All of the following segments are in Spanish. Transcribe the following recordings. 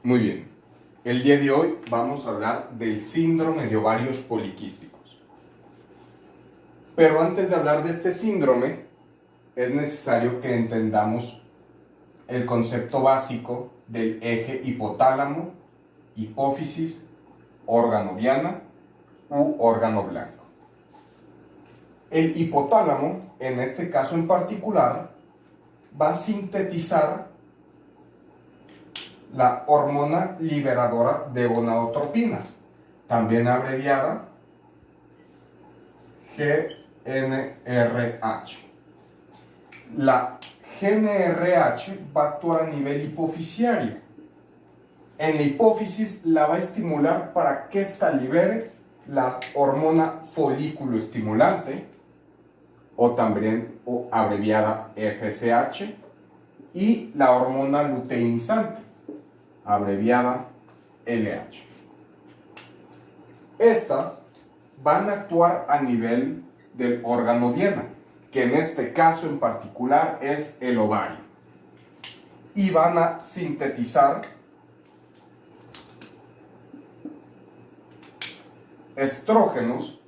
Muy bien, el día de hoy vamos a hablar del síndrome de ovarios poliquísticos. Pero antes de hablar de este síndrome, es necesario que entendamos el concepto básico del eje hipotálamo, hipófisis, órgano diana u órgano blanco. El hipotálamo, en este caso en particular, va a sintetizar la hormona liberadora de gonadotropinas, también abreviada GnRH. La GnRH va a actuar a nivel hipofisiario. En la hipófisis la va a estimular para que ésta libere la hormona folículo estimulante, o también abreviada FSH, y la hormona luteinizante, abreviada LH. Estas van a actuar a nivel del órgano diana, que en este caso en particular es el ovario, y van a sintetizar estrógenos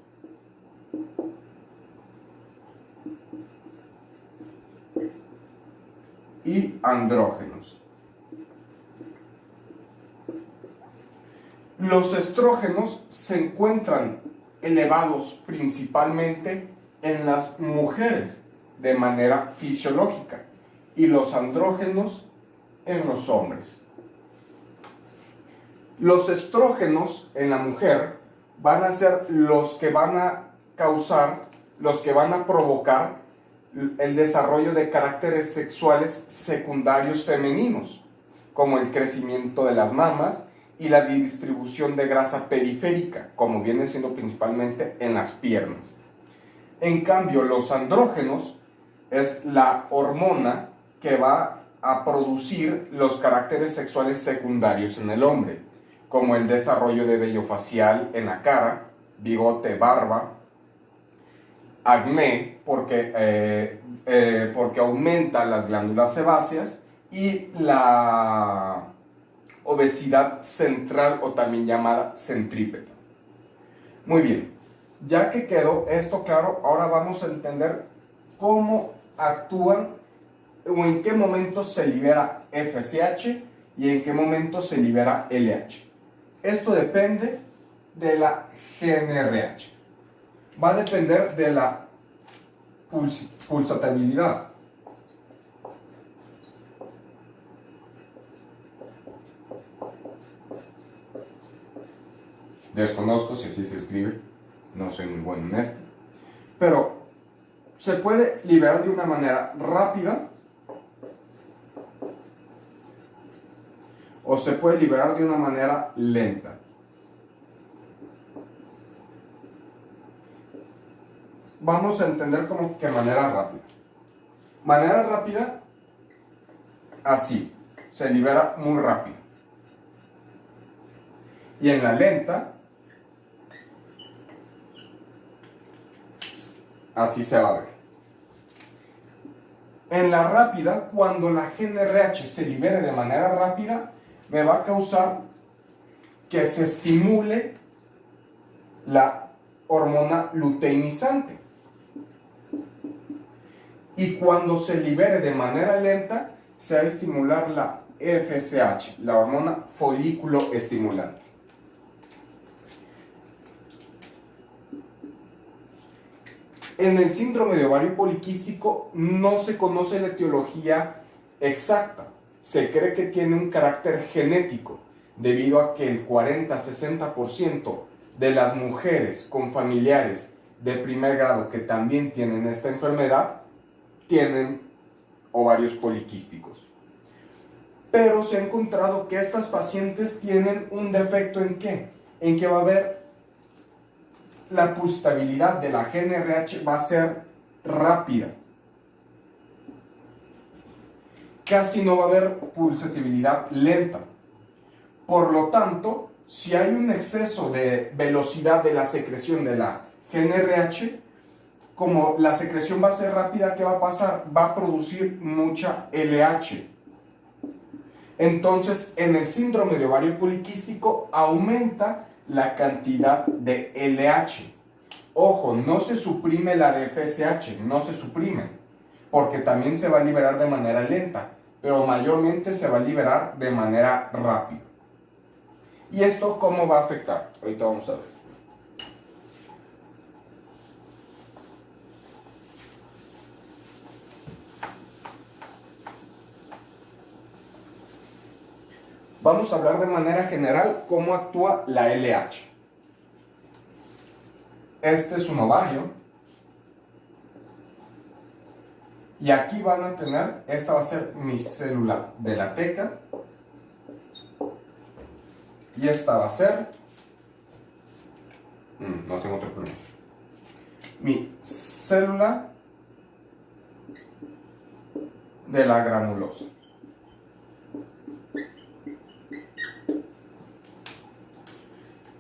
y andrógenos. Los estrógenos se encuentran elevados principalmente en las mujeres de manera fisiológica y los andrógenos en los hombres. Los estrógenos en la mujer van a ser los que van a causar, los que van a provocar el desarrollo de caracteres sexuales secundarios femeninos, como el crecimiento de las mamas y la distribución de grasa periférica, como viene siendo principalmente en las piernas. En cambio, los andrógenos es la hormona que va a producir los caracteres sexuales secundarios en el hombre, como el desarrollo de vello facial en la cara, bigote, barba, acné, porque aumenta las glándulas sebáceas, y la obesidad central, o también llamada centrípeta. Muy bien, ya que quedó esto claro, ahora vamos a entender cómo actúan o en qué momento se libera FSH y en qué momento se libera LH. Esto depende de la GnRH. Va a depender de la pulsatilidad. Desconozco si así se escribe, no soy muy bueno en esto. Pero se puede liberar de una manera rápida o se puede liberar de una manera lenta. Vamos a entender como que manera rápida. Manera rápida, así, se libera muy rápido. Y en la lenta, así se va a ver. En la rápida, cuando la GnRH se libere de manera rápida, me va a causar que se estimule la hormona luteinizante. Y cuando se libere de manera lenta, se va a estimular la FSH, la hormona folículo estimulante. En el síndrome de ovario poliquístico no se conoce la etiología exacta. Se cree que tiene un carácter genético, debido a que el 40-60% de las mujeres con familiares de primer grado que también tienen esta enfermedad, tienen ovarios poliquísticos. Pero se ha encontrado que estas pacientes tienen un defecto ¿en qué? En que va a haber la pulsabilidad de la GnRH va a ser rápida. Casi no va a haber pulsatividad lenta. Por lo tanto, si hay un exceso de velocidad de la secreción de la GnRH, como la secreción va a ser rápida, ¿qué va a pasar? Va a producir mucha LH. Entonces, en el síndrome de ovario poliquístico aumenta la cantidad de LH. Ojo, no se suprime la de FSH, no se suprime, porque también se va a liberar de manera lenta, pero mayormente se va a liberar de manera rápida. ¿Y esto cómo va a afectar? Ahorita vamos a ver. Vamos a hablar de manera general cómo actúa la LH. Este es un ovario. Y aquí van a tener, esta va a ser mi célula de la teca. Y esta va a ser, no tengo otro problema, mi célula de la granulosa.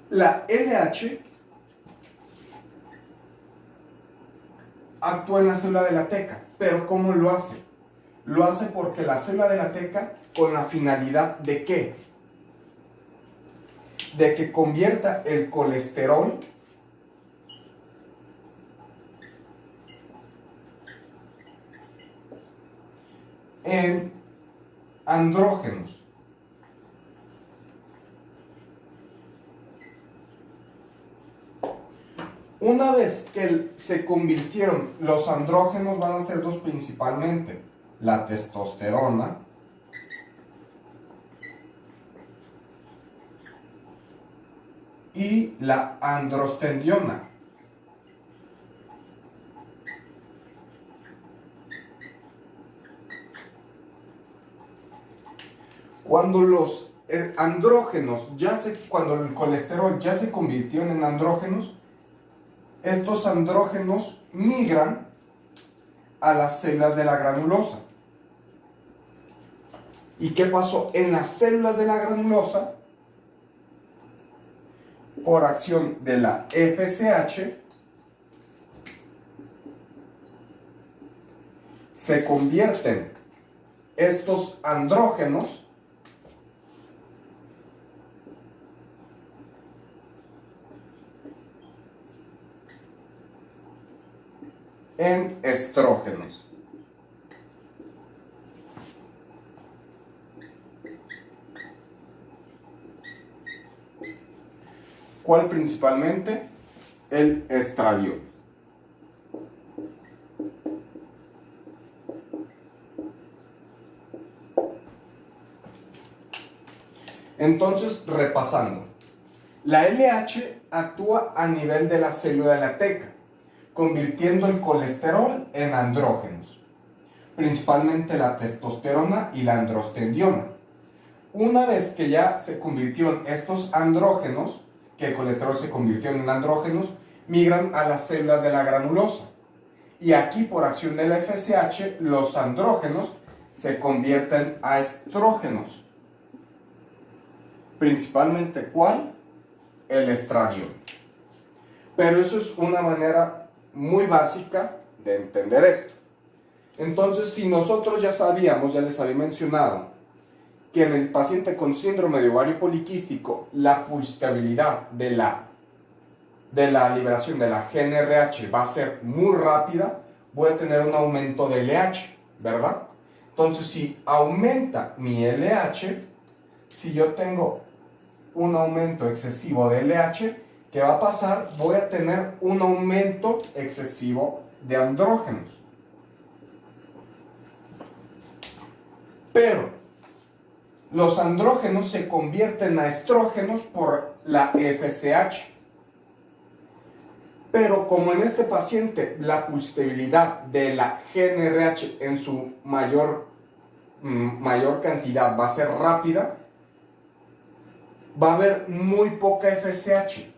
La LH actúa en la célula de la teca, pero ¿cómo lo hace? Lo hace porque la célula de la teca, con la finalidad de ¿qué? De que convierta el colesterol en andrógenos. Una vez que se convirtieron, los andrógenos van a ser dos principalmente, la testosterona y la androstendiona. Cuando los andrógenos, cuando el colesterol ya se convirtió en andrógenos, estos andrógenos migran a las células de la granulosa. ¿Y qué pasó? En las células de la granulosa, por acción de la FSH, se convierten estos andrógenos en estrógenos. ¿Cuál principalmente? El estradiol. Entonces, repasando, la LH actúa a nivel de la célula de la teca, convirtiendo el colesterol en andrógenos, principalmente la testosterona y la androstendiona. Una vez que ya se convirtieron estos andrógenos, que el colesterol se convirtió en andrógenos, migran a las células de la granulosa. Y aquí, por acción del FSH, los andrógenos se convierten a estrógenos. Principalmente, ¿cuál? El estradiol. Pero eso es una manera muy básica de entender esto. Entonces, si nosotros ya sabíamos, ya les había mencionado, que en el paciente con síndrome de ovario poliquístico la pulsabilidad de la liberación de la GnRH va a ser muy rápida, voy a tener un aumento de LH, ¿verdad? Entonces, si aumenta mi LH, si yo tengo un aumento excesivo de LH, ¿qué va a pasar? Voy a tener un aumento excesivo de andrógenos. Pero los andrógenos se convierten a estrógenos por la FSH. Pero como en este paciente la pulsabilidad de la GnRH en su mayor cantidad va a ser rápida, va a haber muy poca FSH.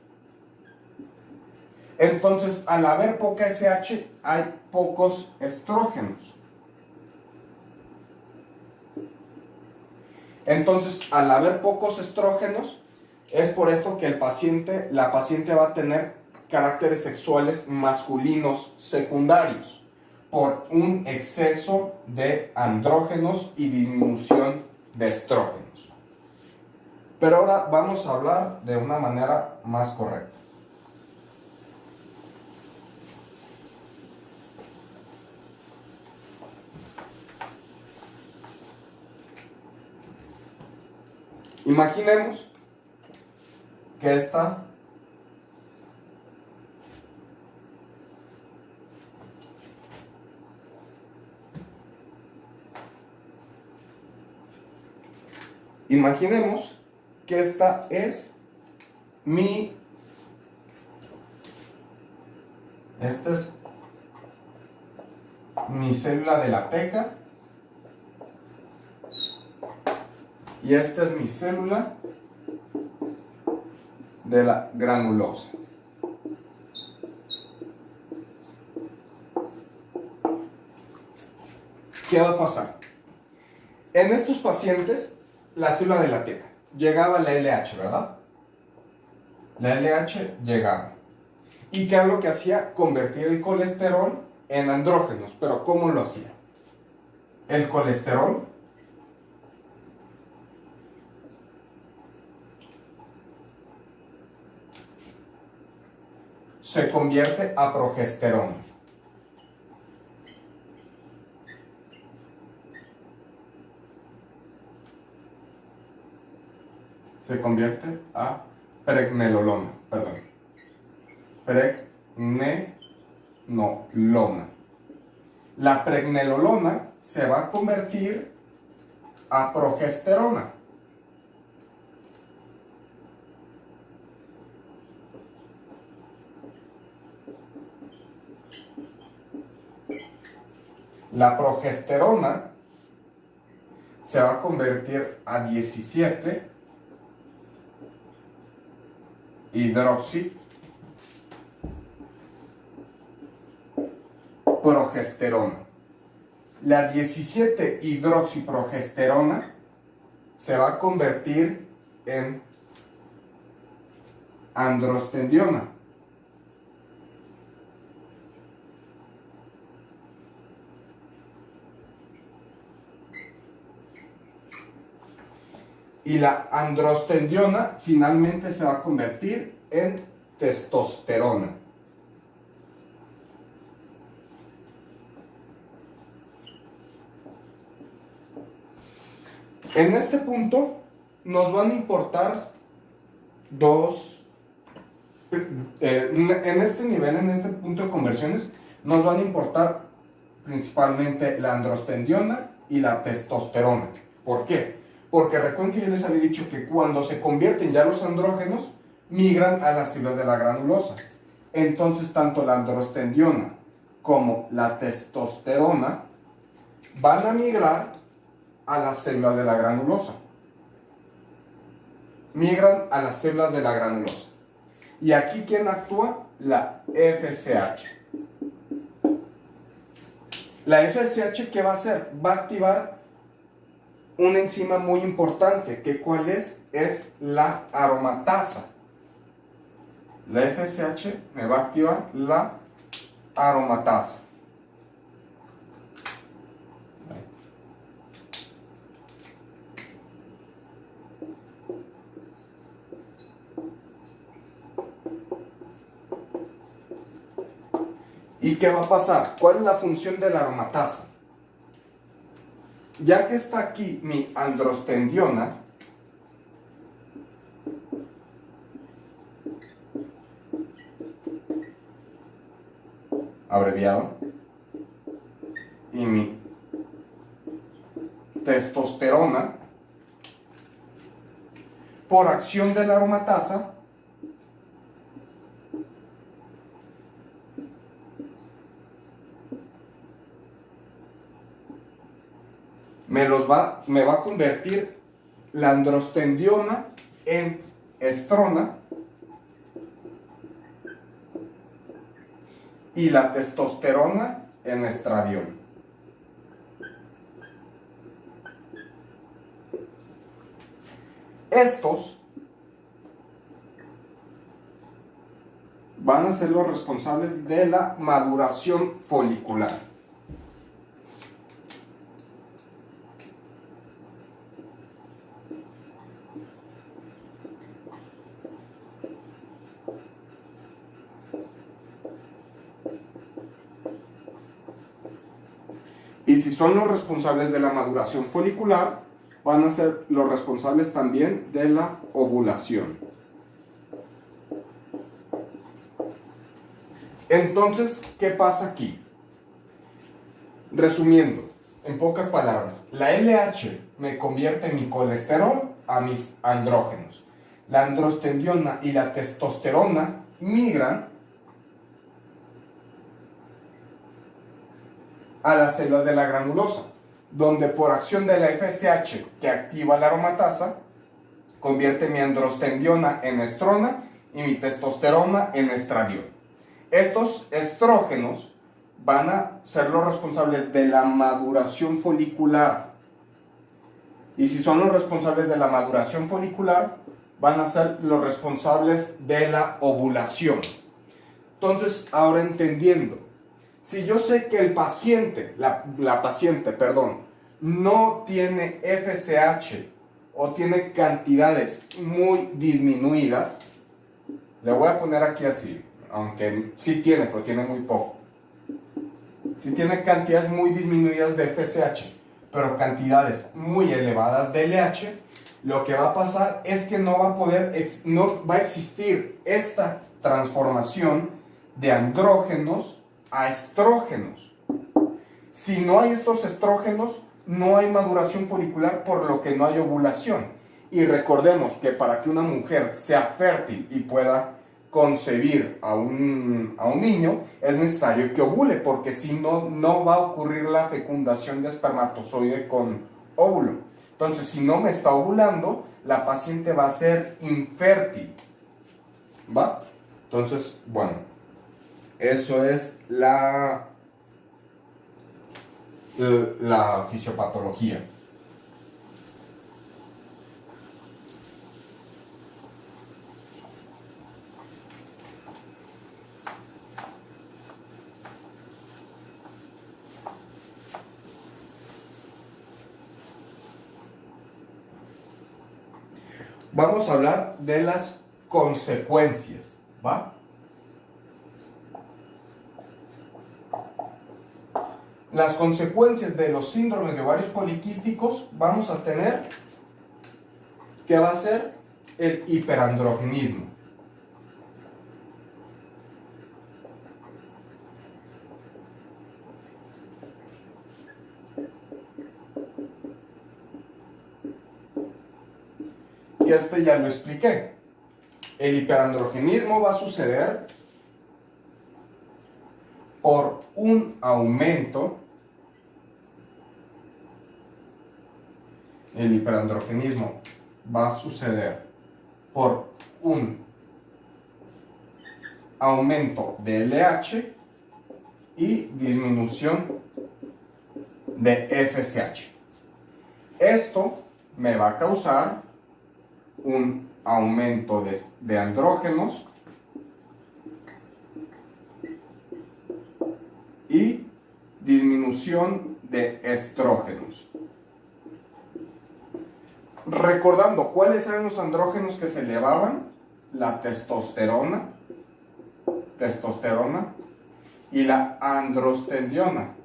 Entonces, al haber poca SH, hay pocos estrógenos. Entonces, al haber pocos estrógenos, es por esto que la paciente va a tener caracteres sexuales masculinos secundarios, por un exceso de andrógenos y disminución de estrógenos. Pero ahora vamos a hablar de una manera más correcta. Imaginemos que esta es esta es mi célula de la teca y esta es mi célula de la granulosa. ¿Qué va a pasar? En estos pacientes, la célula de la teca llegaba a la LH, ¿verdad? La LH llegaba. ¿Y qué era lo que hacía? Convertir el colesterol en andrógenos. ¿Pero cómo lo hacía? El colesterol se convierte a progesterona. Se convierte a pregnenolona, perdón. Pregnenolona. La pregnenolona se va a convertir a progesterona. La progesterona se va a convertir a 17 hidroxiprogesterona. La 17 hidroxiprogesterona se va a convertir en androstendiona. Y la androstendiona finalmente se va a convertir en testosterona. En este punto nos van a importar en este nivel, en este punto de conversiones, nos van a importar principalmente la androstendiona y la testosterona. ¿Por qué? Porque recuerden que yo les había dicho que cuando se convierten ya los andrógenos, migran a las células de la granulosa. Entonces, tanto la androstendiona como la testosterona van a migrar a las células de la granulosa. Migran a las células de la granulosa. Y aquí, ¿quién actúa? La FSH. La FSH, ¿qué va a hacer? Va a activar una enzima muy importante, que ¿cuál es? Es la aromatasa. La FSH me va a activar la aromatasa. ¿Y qué va a pasar? ¿Cuál es la función de la aromatasa? Ya que está aquí mi androstendiona, abreviado, y mi testosterona, por acción de la aromatasa, me va a convertir la androstendiona en estrona y la testosterona en estradiol. Estos van a ser los responsables de la maduración folicular. si son los responsables de la maduración folicular, van a ser los responsables también de la ovulación. Entonces, ¿qué pasa aquí? Resumiendo, en pocas palabras, la LH me convierte mi colesterol a mis andrógenos. La androstendiona y la testosterona migran a las células de la granulosa, donde por acción de la FSH que activa la aromatasa, convierte mi androstendiona en estrona y mi testosterona en estradiol. Estos estrógenos van a ser los responsables de la maduración folicular. Y si son los responsables de la maduración folicular, van a ser los responsables de la ovulación. Entonces, ahora entendiendo, si yo sé que el paciente, la paciente, no tiene FSH o tiene cantidades muy disminuidas, le voy a poner aquí así, aunque sí tiene, pero tiene muy poco. Si tiene cantidades muy disminuidas de FSH, pero cantidades muy elevadas de LH, lo que va a pasar es que no va a existir esta transformación de andrógenos a estrógenos. Si no hay estos estrógenos, no hay maduración folicular, por lo que no hay ovulación. Y recordemos que para que una mujer sea fértil y pueda concebir a un niño, es necesario que ovule, porque si no, no va a ocurrir la fecundación de espermatozoide con óvulo. Entonces, si no me está ovulando, la paciente va a ser infértil. ¿Va? Entonces, bueno, eso es la fisiopatología. Vamos a hablar de las consecuencias, ¿va? Las consecuencias de los síndromes de ovarios poliquísticos vamos a tener que va a ser el hiperandrogenismo. Que este ya lo expliqué. El hiperandrogenismo va a suceder por un aumento. El hiperandrogenismo va a suceder por un aumento de LH y disminución de FSH. Esto me va a causar un aumento de andrógenos y disminución de estrógenos. Recordando, ¿cuáles eran los andrógenos que se elevaban? La testosterona y la androstendiona.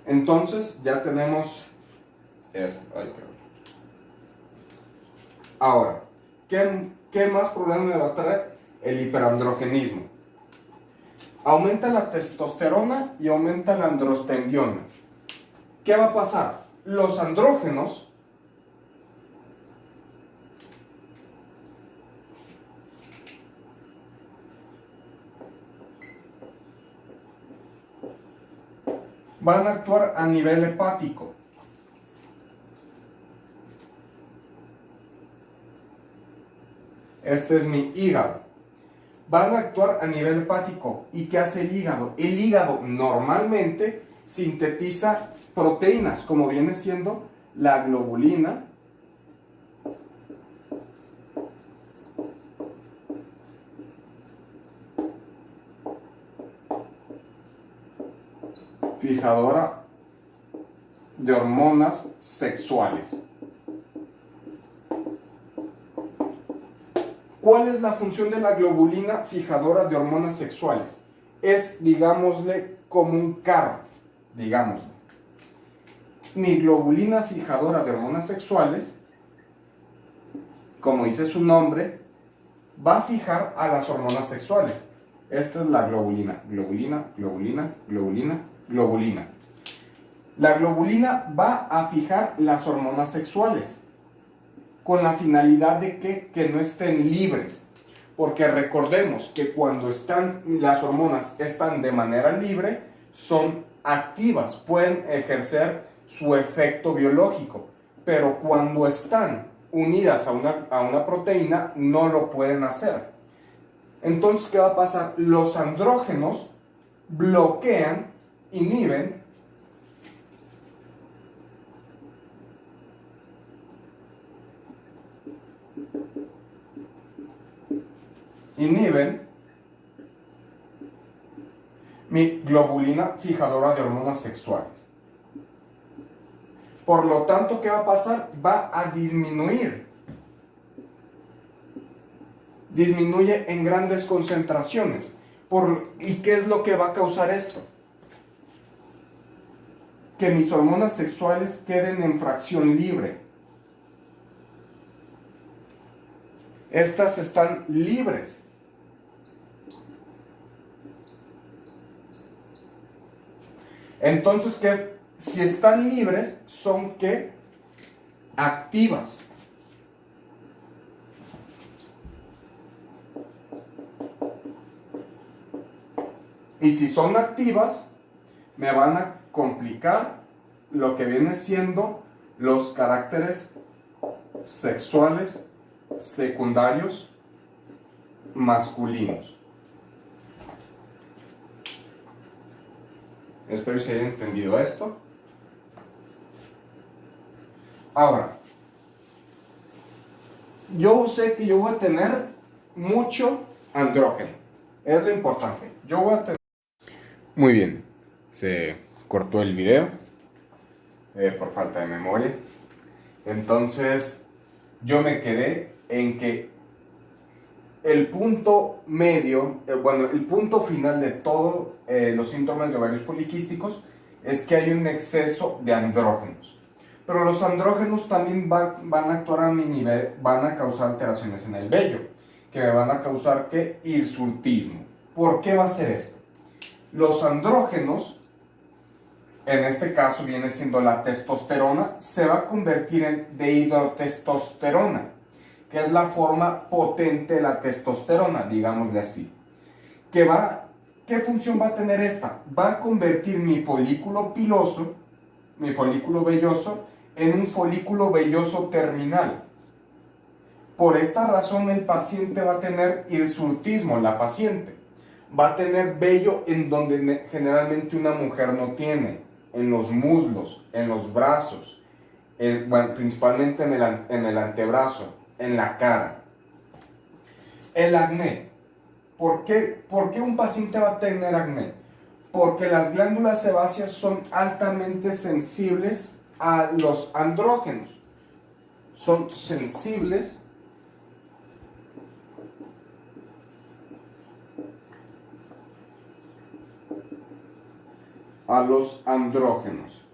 Entonces ya tenemos esto. Ahora, ¿qué más problemas me va a traer? El hiperandrogenismo. Aumenta la testosterona y aumenta la androstendiona. ¿Qué va a pasar? Los andrógenos van a actuar a nivel hepático. Este es mi hígado. Van a actuar a nivel hepático. ¿Y qué hace el hígado? El hígado normalmente sintetiza proteínas, como viene siendo la globulina, fijadora de hormonas sexuales. ¿Cuál es la función de la globulina fijadora de hormonas sexuales? Es, digámosle, como un carro, digámosle. Mi globulina fijadora de hormonas sexuales, como dice su nombre, va a fijar a las hormonas sexuales. Esta es la globulina, globulina, globulina, globulina, globulina. La globulina va a fijar las hormonas sexuales con la finalidad de que no estén libres. Porque recordemos que cuando las hormonas están de manera libre, son activas, pueden ejercer su efecto biológico. Pero cuando están unidas a una proteína, no lo pueden hacer. Entonces, ¿qué va a pasar? Los andrógenos bloquean, inhiben mi globulina fijadora de hormonas sexuales. Por lo tanto, ¿qué va a pasar? Va a disminuir. Disminuye en grandes concentraciones. ¿Y qué es lo que va a causar esto? Que mis hormonas sexuales queden en fracción libre. Estas están libres. Entonces, si están libres, son ¿qué? Activas. Y si son activas, me van a complicar lo que viene siendo los caracteres sexuales secundarios masculinos. Espero que se haya entendido esto. Ahora, yo sé que yo voy a tener mucho andrógeno. Es lo importante. Yo voy a tener... Muy bien. Se cortó el video por falta de memoria. Entonces, yo me quedé en que el punto medio, el punto final de todos los síntomas de ovarios poliquísticos es que hay un exceso de andrógenos. Pero los andrógenos también van a actuar a mi nivel, van a causar alteraciones en el vello, que me van a causar ¿qué? Hirsutismo. ¿Por qué va a ser esto? Los andrógenos, en este caso viene siendo la testosterona, se va a convertir en dihidrotestosterona, que es la forma potente de la testosterona, digámosle así. ¿Qué función va a tener esta? Va a convertir mi folículo piloso, mi folículo velloso, en un folículo velloso terminal. Por esta razón el paciente va a tener hirsutismo, la paciente. Va a tener vello en donde generalmente una mujer no tiene, en los muslos, en los brazos, principalmente en el antebrazo, en la cara. El acné. ¿Por qué un paciente va a tener acné? Porque las glándulas sebáceas son altamente sensibles a los andrógenos. Son sensibles a los andrógenos.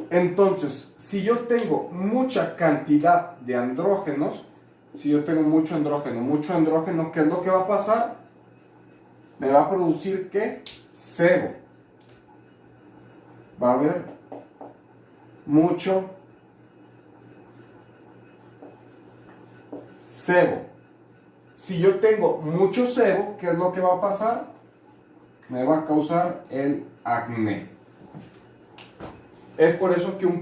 Entonces, si yo tengo mucha cantidad de andrógenos, si yo tengo mucho andrógeno, ¿qué es lo que va a pasar? Me va a producir ¿qué? Sebo. Va a haber mucho sebo. Si yo tengo mucho sebo, ¿qué es lo que va a pasar? Me va a causar el acné. Es por eso que una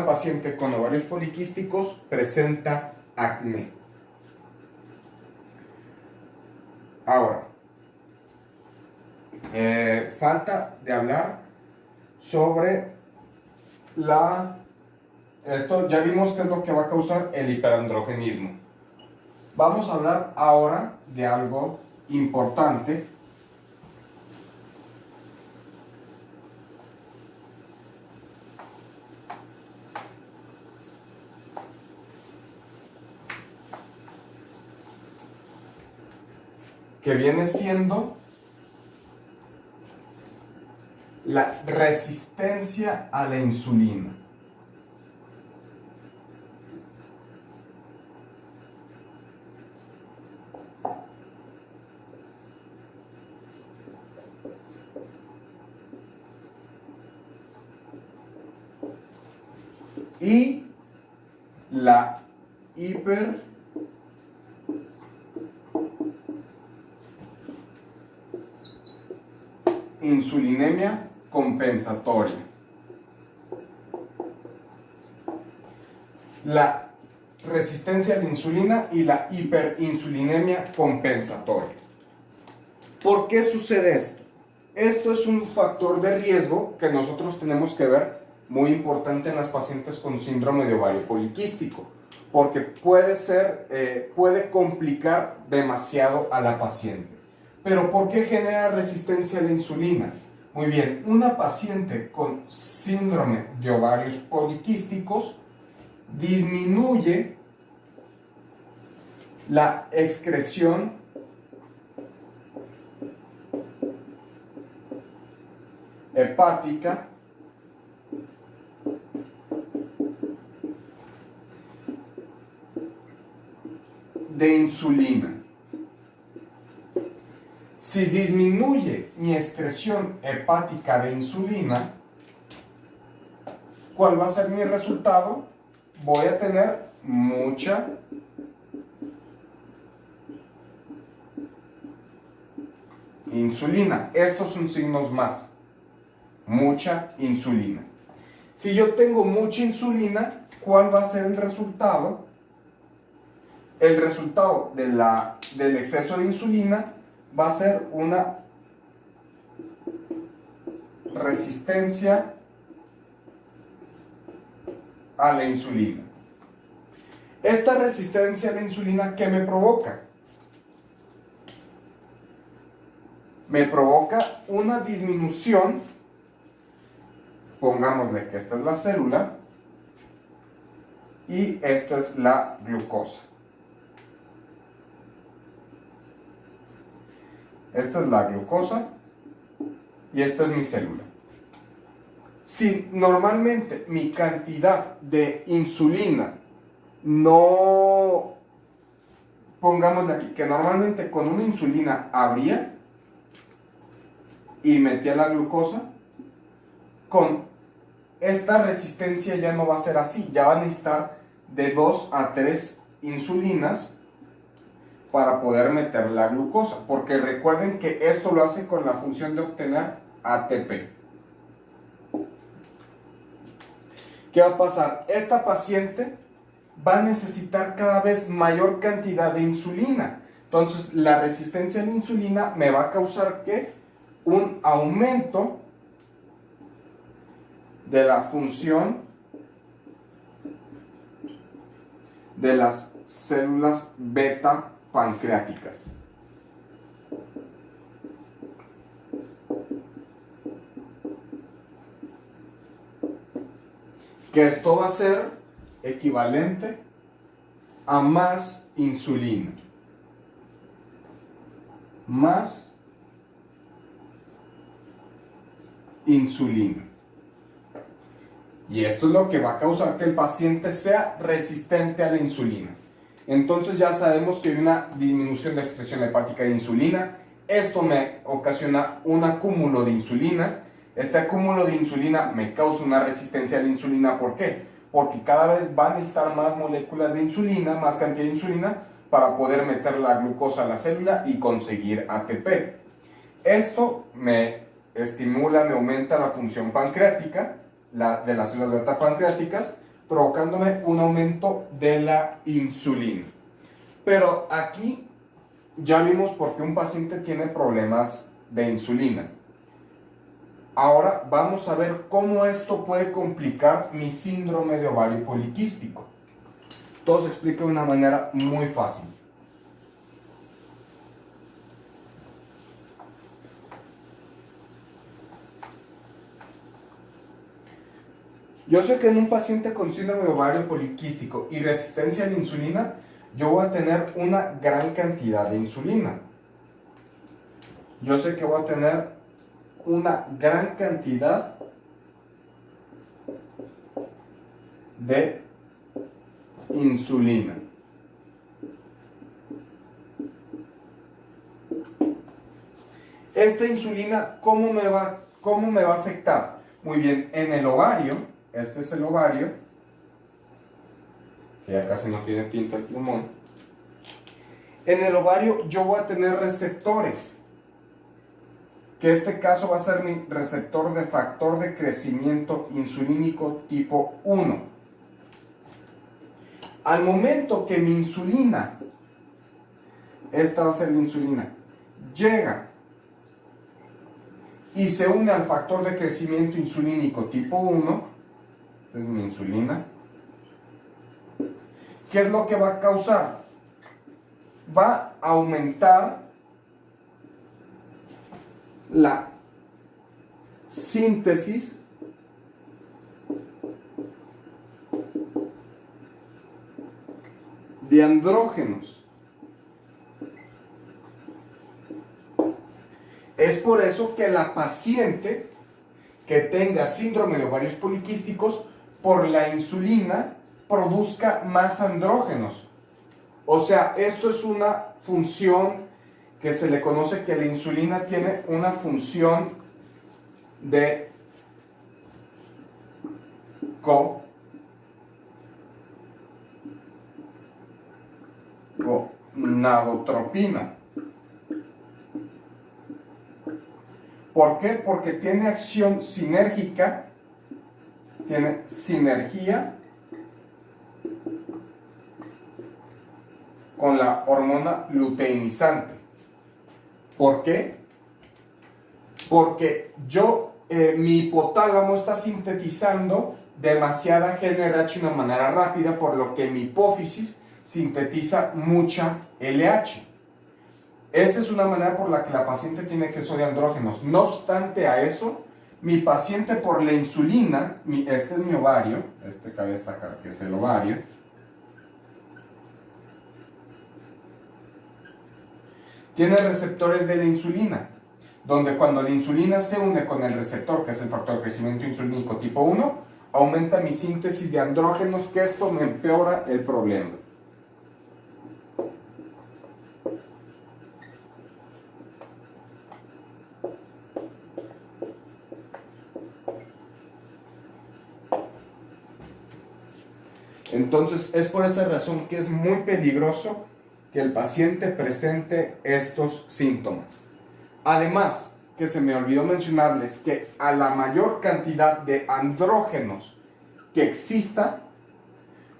paciente con ovarios poliquísticos presenta acné. Ahora, falta de hablar sobre esto ya vimos qué es lo que va a causar el hiperandrogenismo. Vamos a hablar ahora de algo importante. que viene siendo la resistencia a la insulina. Y la hiperinsulinemia compensatoria. La resistencia a la insulina y la hiperinsulinemia compensatoria. ¿Por qué sucede esto? Esto es un factor de riesgo que nosotros tenemos que ver muy importante en las pacientes con síndrome de ovario poliquístico, porque puede complicar demasiado a la paciente. Pero ¿por qué genera resistencia a la insulina? Muy bien, una paciente con síndrome de ovarios poliquísticos disminuye la excreción hepática de insulina. Si disminuye mi excreción hepática de insulina, ¿cuál va a ser mi resultado? Voy a tener mucha insulina. Estos son signos más. Mucha insulina. Si yo tengo mucha insulina, ¿cuál va a ser el resultado? El resultado del exceso de insulina va a ser una resistencia a la insulina. Esta resistencia a la insulina, ¿qué me provoca? Me provoca una disminución, pongámosle que esta es la célula y esta es la glucosa. Esta es la glucosa y esta es mi célula. Si normalmente mi cantidad de insulina no, pongámosle aquí, que normalmente con una insulina abría y metía la glucosa, con esta resistencia ya no va a ser así, ya van a necesitar de 2 a 3 insulinas para poder meter la glucosa, porque recuerden que esto lo hace con la función de obtener ATP. ¿Qué va a pasar? Esta paciente va a necesitar cada vez mayor cantidad de insulina. Entonces, la resistencia a la insulina me va a causar ¿qué? Un aumento de la función de las células beta pancreáticas. Que esto va a ser equivalente a más insulina. Más insulina. Y esto es lo que va a causar que el paciente sea resistente a la insulina. Entonces ya sabemos que hay una disminución de excreción hepática de insulina. Esto me ocasiona un acúmulo de insulina. Este acúmulo de insulina me causa una resistencia a la insulina. ¿Por qué? Porque cada vez van a necesitar más moléculas de insulina, más cantidad de insulina, para poder meter la glucosa a la célula y conseguir ATP. Esto me estimula, me aumenta la función pancreática, de las células beta pancreáticas, provocándome un aumento de la insulina. Pero aquí ya vimos por qué un paciente tiene problemas de insulina. Ahora vamos a ver cómo esto puede complicar mi síndrome de ovario poliquístico. Todo se explica de una manera muy fácil. Yo sé que en un paciente con síndrome de ovario poliquístico y resistencia a la insulina, yo voy a tener una gran cantidad de insulina. yo sé que voy a tener una gran cantidad de insulina. Esta insulina, ¿cómo me va a afectar? Muy bien, en el ovario, este es el ovario, que ya casi no tiene tinta el plumón. En el ovario yo voy a tener receptores, que este caso va a ser mi receptor de factor de crecimiento insulínico tipo 1. Al momento que mi insulina, esta va a ser la insulina, llega y se une al factor de crecimiento insulínico tipo 1, es mi insulina, ¿qué es lo que va a causar? Va a aumentar la síntesis de andrógenos. Es por eso que la paciente que tenga síndrome de ovarios poliquísticos, por la insulina, produzca más andrógenos. O sea, esto es una función que se le conoce, que la insulina tiene una función de gonadotropina. ¿Por qué? Porque tiene acción sinérgica, tiene sinergia con la hormona luteinizante. ¿Por qué? Porque mi hipotálamo está sintetizando demasiada GnRH de una manera rápida, por lo que mi hipófisis sintetiza mucha LH. Esa es una manera por la que la paciente tiene exceso de andrógenos. No obstante a eso, mi paciente, por la insulina, este es mi ovario, cabe destacar que es el ovario, tiene receptores de la insulina, donde cuando la insulina se une con el receptor, que es el factor de crecimiento insulínico tipo 1, aumenta mi síntesis de andrógenos, que esto me empeora el problema. Entonces, es por esa razón que es muy peligroso que el paciente presente estos síntomas. Además, que se me olvidó mencionarles que a la mayor cantidad de andrógenos que exista,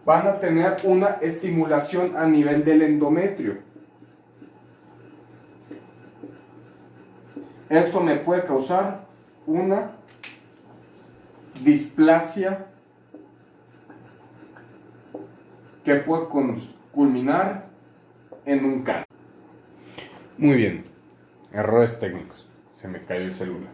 van a tener una estimulación a nivel del endometrio. Esto me puede causar una displasia que puede culminar en un cáncer. Muy bien, errores técnicos, se me cayó el celular.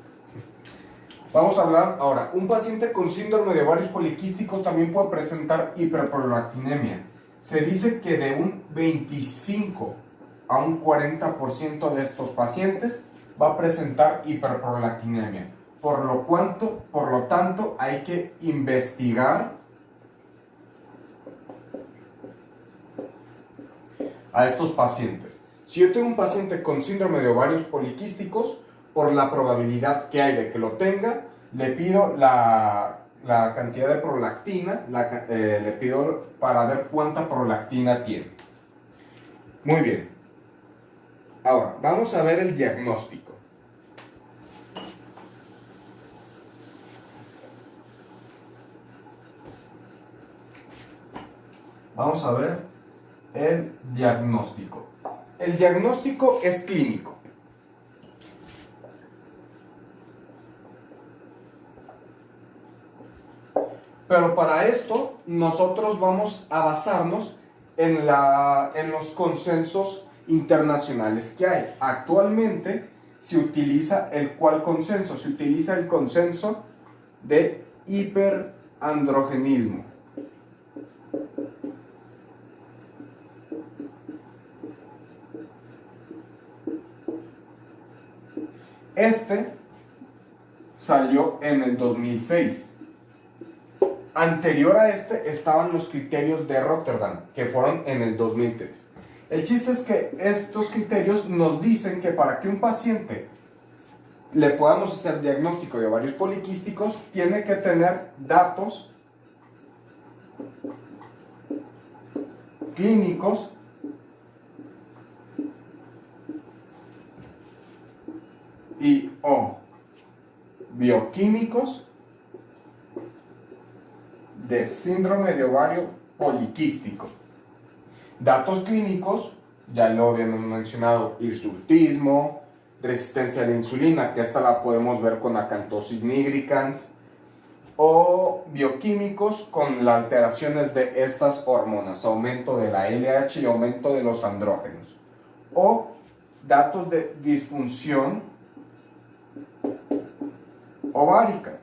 Vamos a hablar ahora, un paciente con síndrome de ovarios poliquísticos también puede presentar hiperprolactinemia. Se dice que de un 25 a un 40% de estos pacientes va a presentar hiperprolactinemia. Por lo tanto, hay que investigar a estos pacientes. Si yo tengo un paciente con síndrome de ovarios poliquísticos, por la probabilidad que hay de que lo tenga, le pido la cantidad de prolactina, le pido para ver cuánta prolactina tiene. Muy bien. Ahora, vamos a ver el diagnóstico. Vamos a ver el diagnóstico. El diagnóstico es clínico. Pero para esto nosotros vamos a basarnos en los consensos internacionales que hay. Actualmente se utiliza ¿cuál consenso? Se utiliza el consenso de hiperandrogenismo. Este salió en el 2006. Anterior a este estaban los criterios de Rotterdam, que fueron en el 2003. El chiste es que estos criterios nos dicen que para que un paciente le podamos hacer diagnóstico de ovarios poliquísticos, tiene que tener datos clínicos y o bioquímicos de síndrome de ovario poliquístico. Datos clínicos, ya lo habíamos mencionado, hirsutismo, resistencia a la insulina, que esta la podemos ver con acantosis nigricans, o bioquímicos con las alteraciones de estas hormonas, aumento de la LH y aumento de los andrógenos, o datos de disfunción ovárica,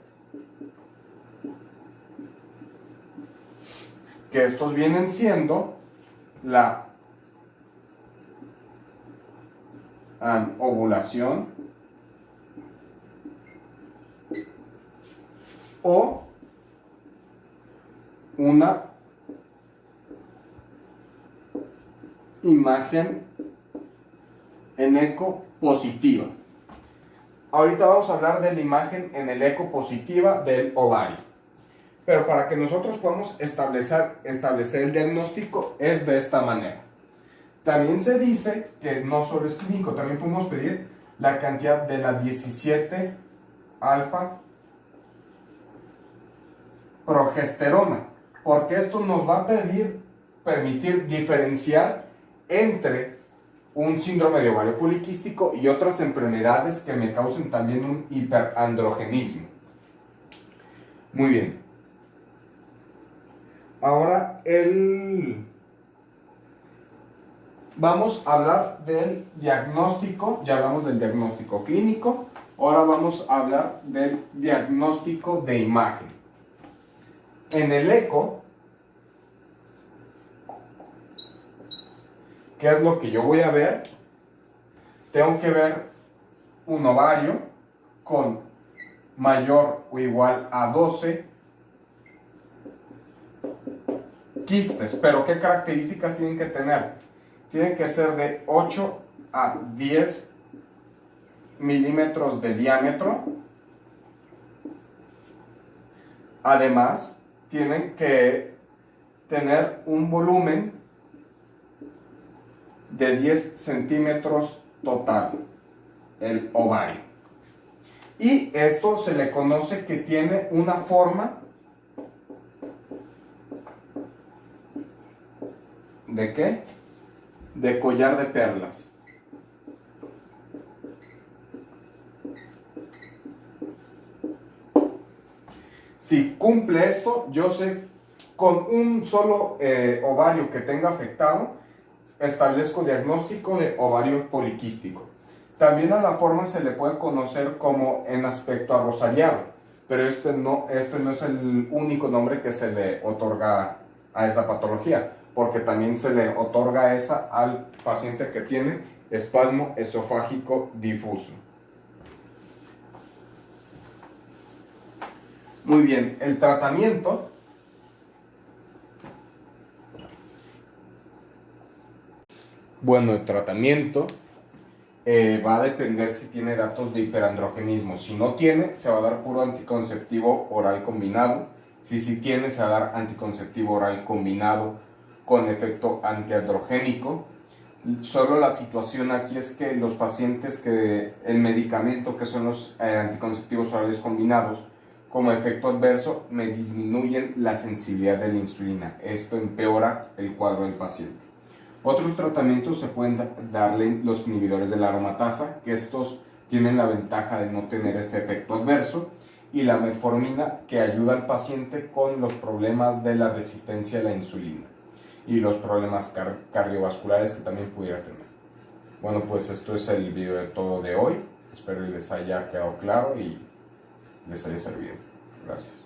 que estos vienen siendo la ovulación o una imagen en eco positiva. Ahorita vamos a hablar de la imagen en el eco positiva del ovario. Pero para que nosotros podamos establecer el diagnóstico es de esta manera. También se dice que no solo es clínico, también podemos pedir la cantidad de la 17 alfa progesterona, porque esto nos va a permitir diferenciar entre un síndrome de ovario poliquístico y otras enfermedades que me causen también un hiperandrogenismo. Muy bien. Ahora vamos a hablar del diagnóstico. Ya hablamos del diagnóstico clínico. Ahora vamos a hablar del diagnóstico de imagen. En el eco, ¿qué es lo que yo voy a ver? Tengo que ver un ovario con mayor o igual a 12 quistes. Pero ¿qué características tienen que tener? Tienen que ser de 8 a 10 milímetros de diámetro. Además, tienen que tener un volumen de 10 centímetros total, el ovario. Y esto se le conoce que tiene una forma ¿de qué? De collar de perlas. Si cumple esto, yo sé, con un solo ovario que tenga afectado, establezco diagnóstico de ovario poliquístico. También a la forma se le puede conocer como en aspecto arrosariado, pero este no es el único nombre que se le otorga a esa patología, porque también se le otorga esa al paciente que tiene espasmo esofágico difuso. Muy bien, el tratamiento. Bueno, el tratamiento va a depender si tiene datos de hiperandrogenismo. Si no tiene, se va a dar puro anticonceptivo oral combinado. Si sí tiene, se va a dar anticonceptivo oral combinado con efecto antiandrogénico. Solo la situación aquí es que los pacientes que el medicamento, que son los anticonceptivos orales combinados, como efecto adverso, me disminuyen la sensibilidad de la insulina. Esto empeora el cuadro del paciente. Otros tratamientos se pueden darle los inhibidores de la aromatasa, que estos tienen la ventaja de no tener este efecto adverso, y la metformina, que ayuda al paciente con los problemas de la resistencia a la insulina y los problemas cardiovasculares que también pudiera tener. Bueno, pues esto es el video de todo de hoy. Espero que les haya quedado claro y les haya servido. Gracias.